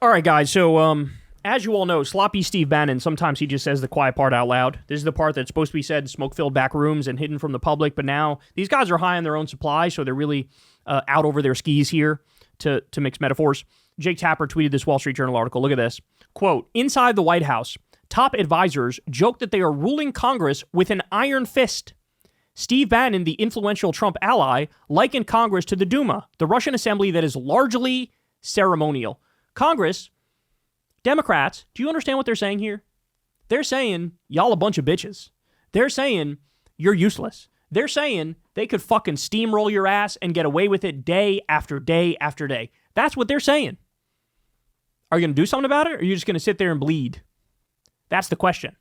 All right, guys. So, as you all know, sloppy Steve Bannon, sometimes he just says the quiet part out loud. This is the part that's supposed to be said in smoke-filled back rooms and hidden from the public. But now these guys are high on their own supply, so they're really out over their skis here, to mix metaphors. Jake Tapper tweeted this Wall Street Journal article. Look at this. Quote, inside the White House, top advisors joke that they are ruling Congress with an iron fist. Steve Bannon, the influential Trump ally, likened Congress to the Duma, the Russian assembly that is largely ceremonial. Congress, Democrats, do you understand what they're saying here? They're saying, y'all a bunch of bitches. They're saying, you're useless. They're saying they could fucking steamroll your ass and get away with it day after day after day. That's what they're saying. Are you going to do something about it, or are you just going to sit there and bleed? That's the question.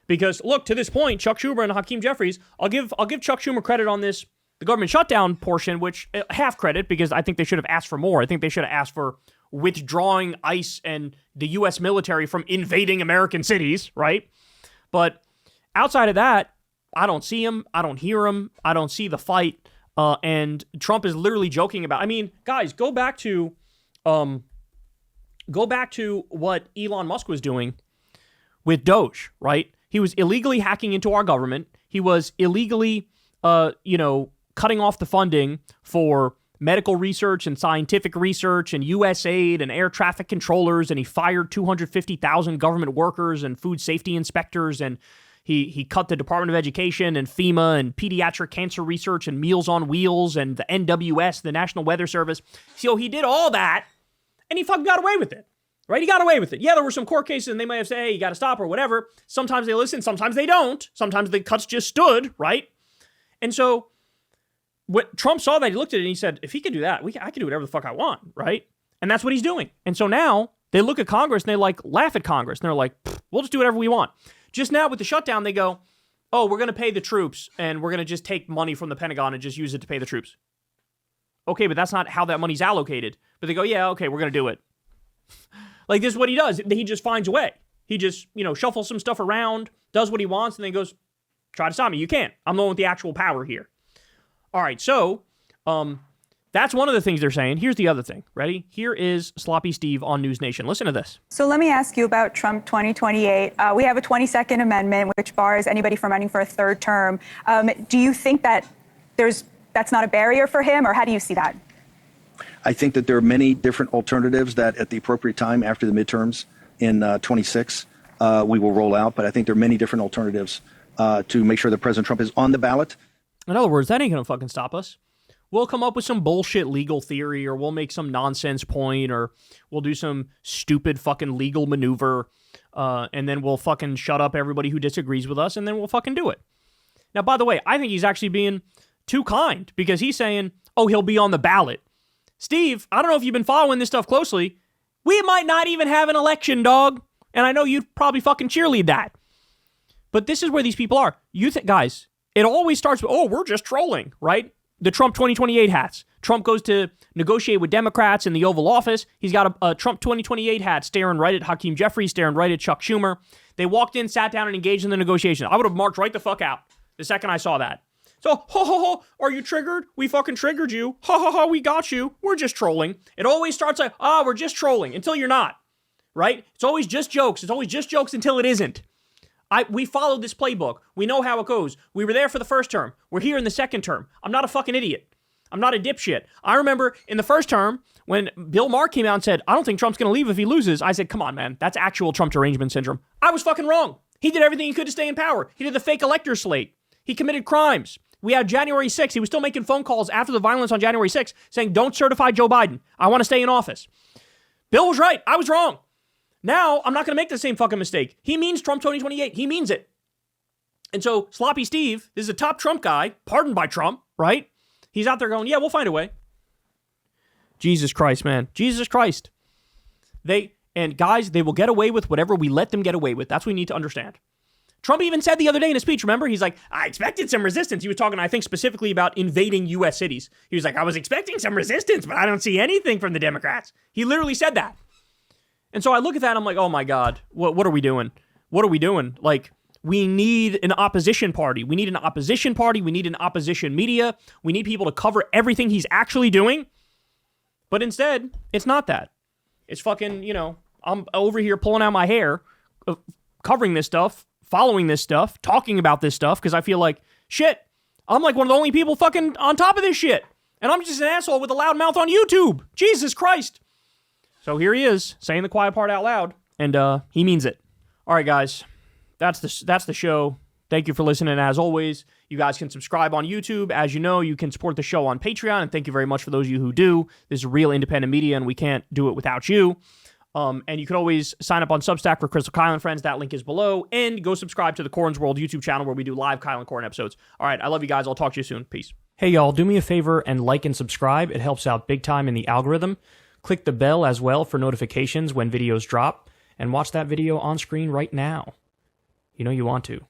Because, look, to this point, Chuck Schumer and Hakeem Jeffries, I'll give Chuck Schumer credit on this, the government shutdown portion, which, half credit, because I think they should have asked for more. I think they should have asked for withdrawing ICE and the U.S. military from invading American cities, right? But outside of that, I don't see him. I don't hear him. I don't see the fight. And Trump is literally joking about, I mean, guys, go back to what Elon Musk was doing with Doge, right? He was illegally hacking into our government. He was illegally, cutting off the funding for medical research and scientific research and USAID and air traffic controllers, and he fired 250,000 government workers and food safety inspectors, and he cut the Department of Education and FEMA and pediatric cancer research and Meals on Wheels and the NWS, the National Weather Service. So he did all that, and he fucking got away with it, right? He got away with it. Yeah, there were some court cases, and they may have said, hey, you got to stop or whatever. Sometimes they listen, sometimes they don't. Sometimes the cuts just stood, right? And so what Trump saw that, he looked at it and he said, if he can do that, I can do whatever the fuck I want, right? And that's what he's doing. And so now they look at Congress and they laugh at Congress. And they're like, we'll just do whatever we want. Just now with the shutdown, they go, oh, we're going to pay the troops and we're going to just take money from the Pentagon and just use it to pay the troops. Okay, but that's not how that money's allocated. But they go, yeah, okay, we're going to do it. Like, this is what he does. He just finds a way. He just, shuffles some stuff around, does what he wants, and then goes, try to stop me. You can't. I'm the one with the actual power here. All right, so that's one of the things they're saying. Here's the other thing. Ready? Here is Sloppy Steve on News Nation. Listen to this. So let me ask you about Trump 2028. We have a 22nd Amendment, which bars anybody from running for a third term. Do you think that that's not a barrier for him, or how do you see that? I think that there are many different alternatives that at the appropriate time after the midterms in 26, we will roll out. But I think there are many different alternatives to make sure that President Trump is on the ballot. In other words, that ain't going to fucking stop us. We'll come up with some bullshit legal theory, or we'll make some nonsense point, or we'll do some stupid fucking legal maneuver, and then we'll fucking shut up everybody who disagrees with us, and then we'll fucking do it. Now, by the way, I think he's actually being too kind, because he's saying, oh, he'll be on the ballot. Steve, I don't know if you've been following this stuff closely. We might not even have an election, dog. And I know you'd probably fucking cheerlead that. But this is where these people are. Guys, it always starts with, oh, we're just trolling, right? The Trump 2028 hats. Trump goes to negotiate with Democrats in the Oval Office. He's got a Trump 2028 hat staring right at Hakeem Jeffries, staring right at Chuck Schumer. They walked in, sat down, and engaged in the negotiation. I would have marched right the fuck out the second I saw that. So, are you triggered? We fucking triggered you. We got you. We're just trolling. It always starts like, we're just trolling, until you're not, right? It's always just jokes. It's always just jokes until it isn't. We followed this playbook. We know how it goes. We were there for the first term. We're here in the second term. I'm not a fucking idiot. I'm not a dipshit. I remember in the first term, when Bill Maher came out and said, I don't think Trump's going to leave if he loses, I said, come on, man. That's actual Trump derangement syndrome. I was fucking wrong. He did everything he could to stay in power. He did the fake elector slate. He committed crimes. We had January 6th. He was still making phone calls after the violence on January 6th saying, don't certify Joe Biden. I want to stay in office. Bill was right. I was wrong. Now, I'm not going to make the same fucking mistake. He means Trump 2028. He means it. And so, Sloppy Steve, this is a top Trump guy, pardoned by Trump, right? He's out there going, yeah, we'll find a way. Jesus Christ, man. Jesus Christ. Guys, they will get away with whatever we let them get away with. That's what we need to understand. Trump even said the other day in a speech, remember? He's like, I expected some resistance. He was talking, I think, specifically about invading U.S. cities. He was like, I was expecting some resistance, but I don't see anything from the Democrats. He literally said that. And so I look at that and I'm like, oh my God, what are we doing? What are we doing? Like, we need an opposition party. We need an opposition party. We need an opposition media. We need people to cover everything he's actually doing. But instead, it's not that. It's fucking, I'm over here pulling out my hair, covering this stuff, following this stuff, talking about this stuff, because I feel like, shit, I'm like one of the only people fucking on top of this shit. And I'm just an asshole with a loud mouth on YouTube. Jesus Christ. So here he is, saying the quiet part out loud, and he means it. All right, guys, that's the show. Thank you for listening. As always, you guys can subscribe on YouTube. As you know, you can support the show on Patreon, and thank you very much for those of you who do. This is real independent media, and we can't do it without you. And you can always sign up on Substack for Crystal Kyle and Friends. That link is below. And go subscribe to the Corn's World YouTube channel where we do live Kyle and Corn episodes. All right, I love you guys. I'll talk to you soon. Peace. Hey, y'all, do me a favor and like and subscribe. It helps out big time in the algorithm. Click the bell as well for notifications when videos drop. And watch that video on screen right now. You know you want to.